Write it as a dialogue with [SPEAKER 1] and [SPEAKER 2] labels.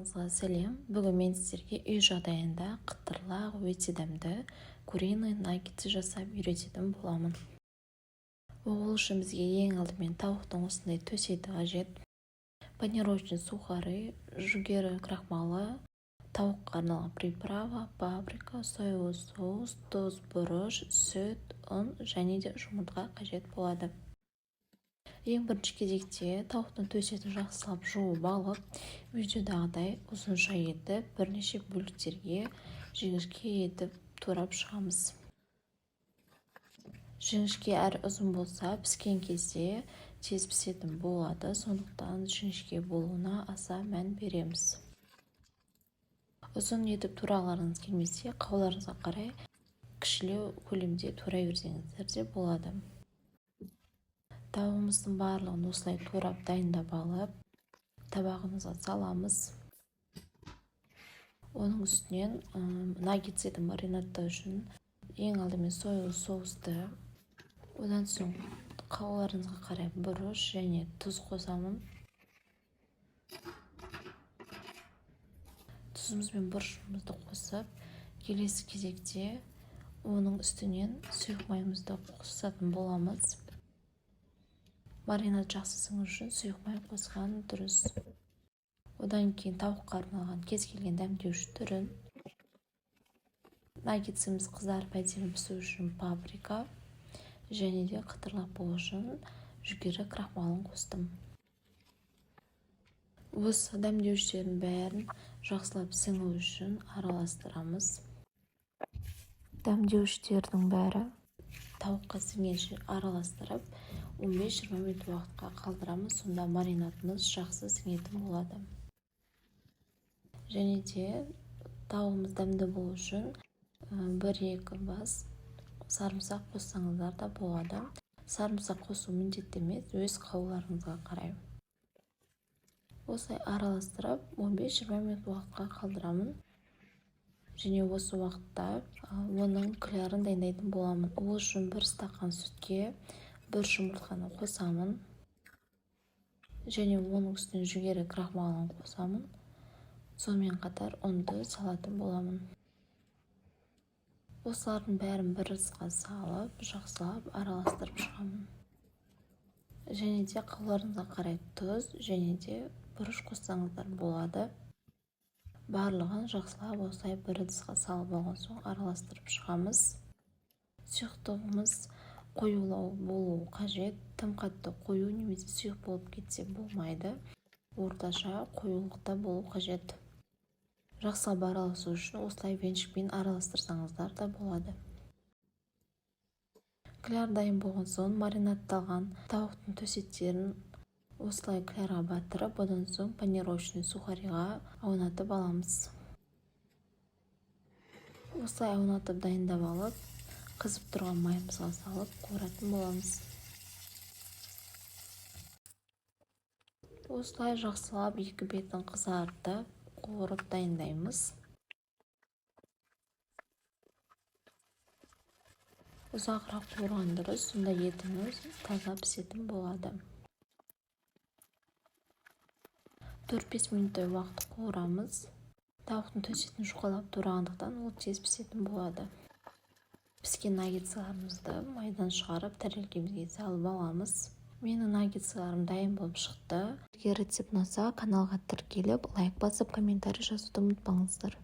[SPEAKER 1] Барлығыңызға сәлем. Бүгін мен сіздерге үй жағдайында қытырлақ өте дәмді куриный наггетс жасап үйрететін боламын. Ол үшін бізге ең алдымен тауықтың осындай төс еті қажет. Панировочный сухарь, жүгері крахмалы, тауыққа арналған приправа, паприка, соевый соус, тұз, бұрыш, сүт, ұн және де жұмыртқа қажет болады. Ең бірінші кезекте тауықтың төс етін жақсылап жуып алып, видеодағыдай ұзынша етіп, бірнеше бөліктерге жіңішке етіп турап шығамыз. Жіңішке әрі ұзын болса, піскен кезде тез пісетін болады, сондықтан жіңішке болуына аса мән береміз. Ұзын етіп тураларыңыз келмесе, қауларыңызға қарай кішілеу көлемде тура берсеңіздер де болады. Тауығымыздың барлығын осылай турап дайындап алып, табағымызға саламыз. Оның үстінен наггетс етін маринадтау үшін ең алдымен соевый соусты, одан соң қауларыңызға қарай бұрыш және тұз қосамын. Тұзымыз бен бұрышымызды қосып, келесі кезекте оның үстінен сұйық майымызды қосатын боламыз. Маринад жақсы сіңу үшін сұйық май қосқан дұрыс. Одан кейін тауыққа арналған кез келген дәмдеуіш түрін, наггетсіміз қызарып әдемі пісу үшін паприка және де қытырлақ болу үшін жүгері крахмалын қостым. Осы дәмдеуіштердің бәрін жақсылап сіңу үшін араластырамыз. Дәмдеуіштердің бәрі тауыққа сіңгенше араластырып, 15-20 минут уақытқа қалдырамыз, сонда маринадымыз жақсы сіңетін болады. Және де тауығымыз дәмді болу үшін 1-2 бас сарымсақ қоссаңыздар да болады. Сарымсақ қосу міндетті емес, өз қауларыңызға қарай. Осылай араластырып, 15-20 минут уақытқа қалдырамын. Және осы уақытта оның клярын дайындайтын боламын. Ол үшін 1 стақан сүтке 1 жұмыртқаны қосамын. Және оның үстіне жүгері крахмалын қосамын. Сонымен қатар ұнды салатын боламын. Осылардың бәрін бір ыдысқа салып, жақсылап араластырып шығамын. Және де қауларыңызға қарай тұз және де бұрыш қоссаңыздар болады. Барлығын жақсылап осылай бір ыдысқа салып алған соң араластырып шығамыз. Сұйықтығымыз қоюлау болуы қажет. Тым қатты қою немесе сұйық болып кетсе болмайды. Орташа қоюлықта болу қажет. Жақсылап араласу үшін осылай венчикпен араластырсаңыздар да болады. Кляр дайын болған соң маринадталған тауықтың төс еттерін осылай клярға батырып, одан соң панировочный сухарьға аунатып аламыз. Осылай аунатып дайындап алып, қызып тұрған майымызға салып қуыратын боламыз. Осылай жақсылап екі бетін қызартып, қуырып дайындаймыз. Ұзағырақ қуырған дұрыс, сонда етіміз таза пісетін болады. 4-5 минуттай уақыт қуырамыз. Тауықтың төс етін жұқалап турағандықтан ол тез пісетін болады. Піскен наггетсарымызды майдан шығарып, тәрелкемізге салып аламыз. Менің наггетсарым дайын болып шықты. Егер рецепт ұнаса, каналға тіркеліп, лайк басып, комментарий жазуды ұмытпаңыздар.